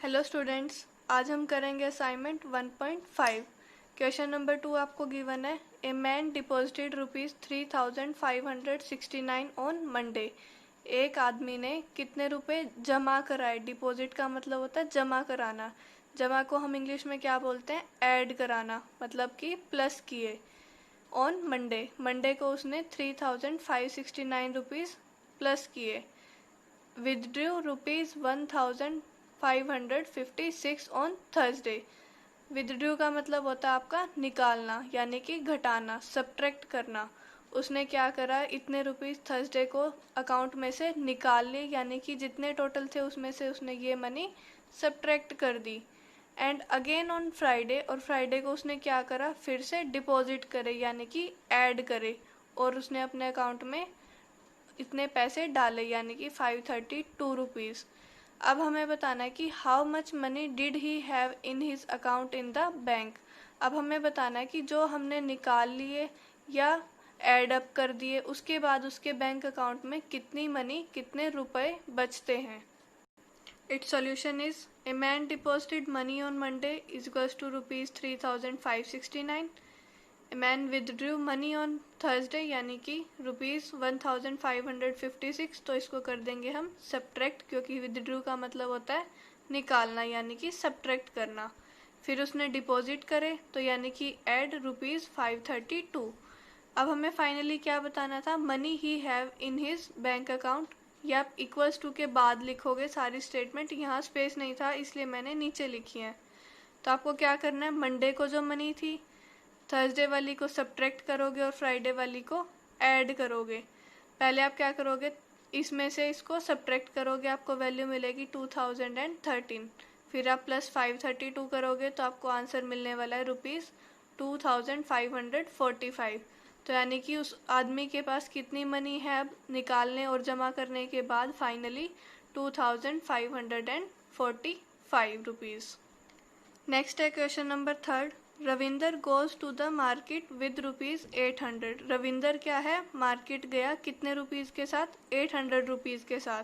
Hello students, आज हम करेंगे असाइनमेंट 1.5। क्वेश्चन नंबर 2 आपको गिवन है। ए मैन डिपॉजिटेड ₹3,569 ऑन मंडे। एक आदमी ने कितने रुपए जमा कराए। डिपॉजिट का मतलब होता है जमा कराना। जमा को हम इंग्लिश में क्या बोलते हैं? ऐड कराना, मतलब कि प्लस किए। ऑन मंडे, मंडे को उसने 3,569 रुपीज़ प्लस किए। Withdrew ₹1,556 on Thursday. विदड्रू का मतलब होता है आपका निकालना, यानी कि घटाना, सब्ट्रैक्ट करना। उसने क्या करा, इतने रुपीस थर्सडे को अकाउंट में से निकाल लिए, यानी कि जितने टोटल थे उसमें से उसने ये मनी सब्ट्रैक्ट कर दी। एंड अगेन ऑन फ्राइडे, और फ्राइडे को उसने क्या करा, फिर से डिपॉजिट करे, यानी कि ऐड करे, और उसने अपने अकाउंट में इतने पैसे डाले, यानी कि 532 रुपीज़। अब हमें बताना है कि how much money did he have in his account in the bank. अब हमें बताना है कि जो हमने निकाल लिए या ऐड अप कर दिए, उसके बाद उसके बैंक अकाउंट में कितनी मनी, कितने रुपए बचते हैं। Its solution is a man deposited money on Monday is equals to ₹3,569। Man withdrew money on Thursday, यानी कि ₹1,556। तो इसको कर देंगे हम सब्ट्रैक्ट, क्योंकि विदड्रू का मतलब होता है निकालना, यानी कि सब्ट्रैक्ट करना। फिर उसने डिपॉजिट करे, तो यानी कि ऐड ₹532। अब हमें फाइनली क्या बताना था, money he have in his bank account. या आप इक्वल्स टू के बाद लिखोगे सारी स्टेटमेंट, यहाँ स्पेस नहीं था इसलिए मैंने नीचे लिखी है। तो आपको क्या करना है, मंडे को जो मनी थी थर्सडे वाली को सब्ट्रैक्ट करोगे और फ्राइडे वाली को ऐड करोगे। पहले आप क्या करोगे, इसमें से इसको सब्ट्रैक्ट करोगे, आपको वैल्यू मिलेगी 2013। फिर आप प्लस 532 करोगे तो आपको आंसर मिलने वाला है ₹2545। तो यानी कि उस आदमी के पास कितनी मनी है अब निकालने और जमा करने के बाद, फाइनली 2545 रुपीज़। नेक्स्ट है question number 3। Ravinder goes to the market with ₹800। Ravinder क्या है, मार्केट गया कितने रुपीज़ के साथ, 800 रुपीज़ के साथ।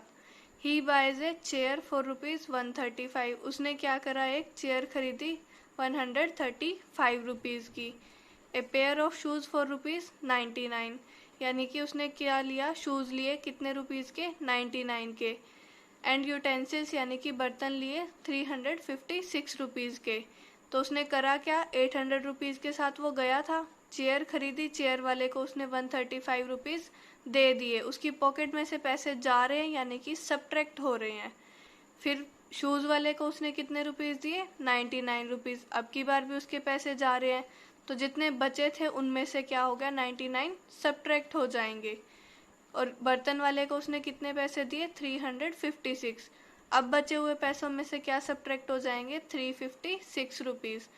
He buys a chair for ₹135। उसने क्या करा, एक चेयर खरीदी 135 रुपीज़ की। A pair of shoes for ₹99। यानी कि उसने क्या लिया, शूज़ लिए कितने रुपीज़ के, 99 के। एंड यूटेंसिल्स यानी कि बर्तन लिए 356 रुपीज़ के। तो उसने करा क्या, 800 रुपीज़ के साथ वो गया था, चेयर खरीदी, चेयर वाले को उसने 135 रुपीज़ दे दिए, उसकी पॉकेट में से पैसे जा रहे हैं, यानी कि सब्ट्रैक्ट हो रहे हैं। फिर शूज़ वाले को उसने कितने रुपीज़ दिए, 99 रुपीज़। अब की बार भी उसके पैसे जा रहे हैं, तो जितने बचे थे उनमें से क्या हो गया, 99 सब्ट्रैक्ट हो जाएंगे। और बर्तन वाले को उसने कितने पैसे दिए, 356। अब बचे हुए पैसों में से क्या सब्ट्रैक्ट हो जाएंगे, 356 रुपीज़।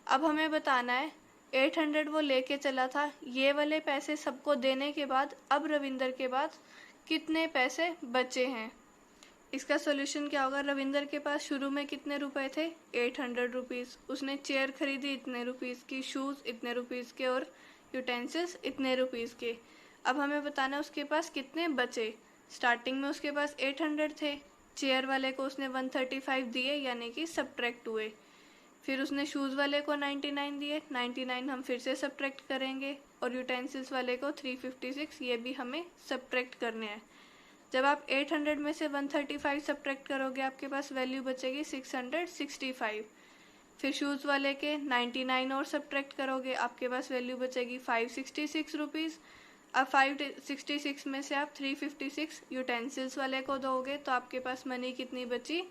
अब हमें बताना है 800 वो लेके चला था, ये वाले पैसे सबको देने के बाद अब रविंदर के पास कितने पैसे बचे हैं। इसका सोल्यूशन क्या होगा, रविंदर के पास शुरू में कितने रुपए थे, 800 रुपीज़। उसने चेयर खरीदी इतने रुपीज़ की, शूज़ इतने रुपीज़ के, और यूटेंसिल्स इतने रुपीज़ के। अब हमें बताना है उसके पास कितने बचे। स्टार्टिंग में उसके पास 800 थे, चेयर वाले को उसने 135 दिए, यानी कि सब्ट्रैक्ट हुए। फिर उसने शूज़ वाले को 99 दिए, 99 हम फिर से सब्ट्रैक्ट करेंगे, और यूटेंसिल्स वाले को 356, ये भी हमें सब्ट्रैक्ट करने हैं। जब आप 800 में से 135 सब्ट्रैक्ट करोगे, आपके पास वैल्यू बचेगी 665। फिर शूज़ वाले के 99 और सब्ट्रैक्ट करोगे, आपके पास वैल्यू बचेगी 566 रुपीज़। अब 566 में से आप 356 यूटेंसिल्स वाले को दोगे, तो आपके पास मनी कितनी बची,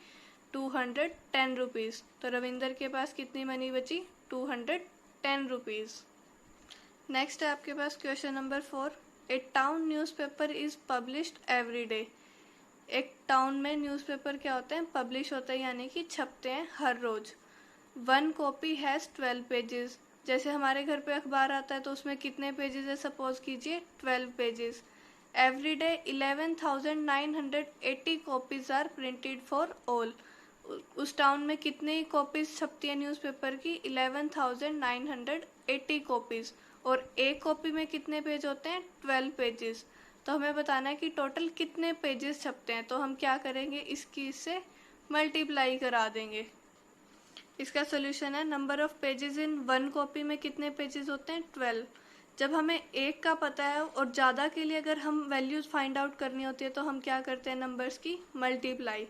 210 रुपीज़। तो रविंदर के पास कितनी मनी बची, 210 रुपीज़। नेक्स्ट है आपके पास question number 4। A town newspaper is published every day. एक टाउन में न्यूज़पेपर क्या होते हैं, पब्लिश होते हैं, यानी कि छपते हैं हर रोज़। 1 कॉपी हैज़ 12 पेजेस। जैसे हमारे घर पे अखबार आता है तो उसमें कितने पेजेस है, सपोज कीजिए 12 pages. Every day 11,980 copies are printed for all. उस टाउन में कितनी कॉपीज छपती है न्यूज़पेपर की, 11,980 कॉपीज। और एक कॉपी में कितने पेज होते हैं, 12 पेजेस। तो हमें बताना है कि टोटल कितने पेजेस छपते हैं। तो हम क्या करेंगे, इसकी इससे मल्टीप्लाई करा देंगे। इसका सोल्यूशन है number of pages in one copy में कितने पेजेस होते हैं 12। जब हमें एक का पता है और ज़्यादा के लिए अगर हम वैल्यूज़ फाइंड आउट करनी होती है तो हम क्या करते हैं नंबर्स की मल्टीप्लाई।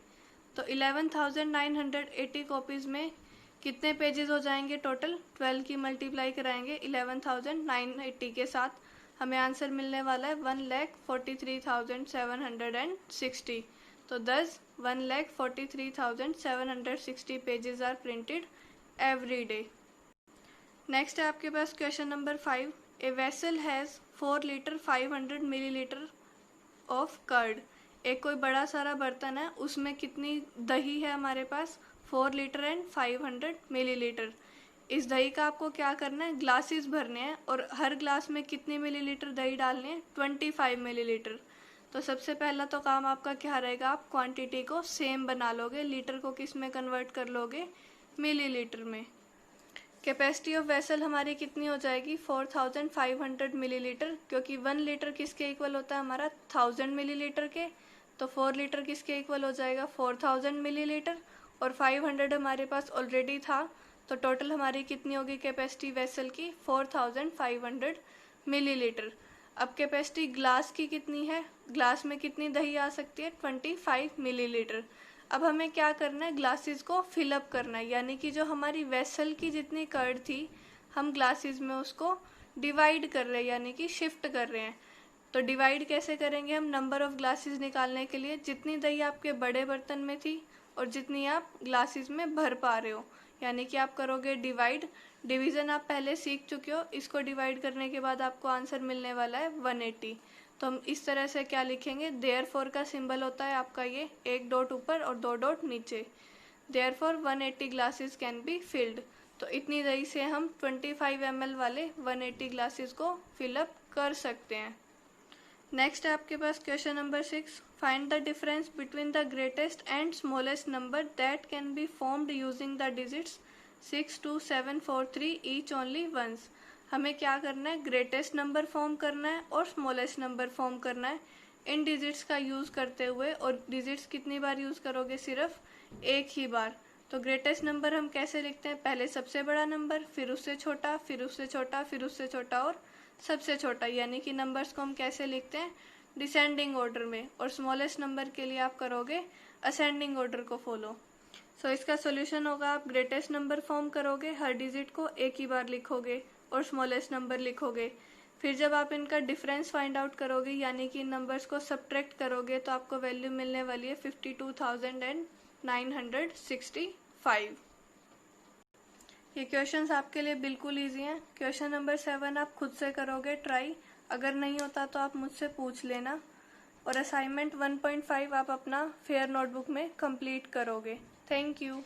तो 11,980 कॉपीज़ में कितने पेजेस हो जाएंगे टोटल, 12 की मल्टीप्लाई कराएंगे 11,980 के साथ, हमें आंसर मिलने वाला है 1,43,760। तो thus 1,43,760 pages are printed every day. Next है आपके पास question number 5। A vessel has 4 litre 500 millilitre of curd. एक कोई बड़ा सारा बर्तन है, उसमें कितनी दही है हमारे पास 4 लीटर एंड 500 मिलीलीटर। इस दही का आपको क्या करना है, ग्लासेस भरने हैं और हर ग्लास में कितनी मिलीलीटर दही डालनी है 25 मिलीलीटर। तो सबसे पहला तो काम आपका क्या रहेगा, आप क्वांटिटी को सेम बना लोगे, लीटर को किस में कन्वर्ट कर लोगे, मिलीलीटर में। कैपेसिटी ऑफ वेसल हमारी कितनी हो जाएगी 4500 मिलीलीटर, क्योंकि 1 लीटर किसके इक्वल होता है हमारा 1000 मिलीलीटर के। तो 4 लीटर किसके इक्वल हो जाएगा 4000 मिलीलीटर, और 500 हमारे पास ऑलरेडी था, तो टोटल हमारी कितनी होगी कैपेसिटी वेसल की 4500 मिलीलीटर। अब कैपेसिटी ग्लास की कितनी है, ग्लास में कितनी दही आ सकती है 25 मिलीलीटर। अब हमें क्या करना है, ग्लासेस को फिलअप करना है, यानी कि जो हमारी वेसल की जितनी कर्ड थी हम ग्लासेस में उसको डिवाइड कर रहे हैं, यानी कि शिफ्ट कर रहे हैं। तो डिवाइड कैसे करेंगे हम, नंबर ऑफ ग्लासेस निकालने के लिए जितनी दही आपके बड़े बर्तन में थी और जितनी आप ग्लासेस में भर पा रहे हो, यानी कि आप करोगे डिवाइड। डिवीज़न आप पहले सीख चुके हो, इसको डिवाइड करने के बाद आपको आंसर मिलने वाला है 180। तो हम इस तरह से क्या लिखेंगे, देयरफॉर का सिंबल होता है आपका ये, एक डॉट ऊपर और 2 डॉट नीचे। Therefore 180 glasses can be filled. तो इतनी दही से हम 25 ml वाले 180 ग्लासेस को फिलअप कर सकते हैं। नेक्स्ट है आपके पास question number 6। Find the difference between the greatest and smallest number that can be formed using the digits 6, 2, 7, 4, 3 each only once. हमें क्या करना है, ग्रेटेस्ट नंबर फॉर्म करना है और स्मॉलेस्ट नंबर फॉर्म करना है इन डिजिट्स का यूज़ करते हुए। और डिजिट्स कितनी बार यूज़ करोगे, सिर्फ एक ही बार। तो ग्रेटेस्ट नंबर हम कैसे लिखते हैं, पहले सबसे बड़ा नंबर, फिर उससे छोटा, फिर उससे छोटा, फिर उससे छोटा और सबसे छोटा, यानी कि नंबर्स को हम कैसे लिखते हैं, डिसेंडिंग ऑर्डर में। और स्मॉलेस्ट नंबर के लिए आप करोगे असेंडिंग ऑर्डर को फॉलो। सो इसका सोल्यूशन होगा, आप ग्रेटेस्ट नंबर फॉर्म करोगे, हर डिजिट को एक ही बार लिखोगे और स्मॉलेस्ट नंबर लिखोगे। फिर जब आप इनका डिफरेंस फाइंड आउट करोगे, यानी कि नंबर्स को सब्ट्रैक्ट करोगे, तो आपको वैल्यू मिलने वाली है 52,965। ये क्वेश्चंस आपके लिए बिल्कुल इजी हैं। क्वेश्चन नंबर 7 आप खुद से करोगे ट्राई, अगर नहीं होता तो आप मुझसे पूछ लेना। और असाइनमेंट 1.5 आप अपना फेयर नोटबुक में कंप्लीट करोगे। Thank you.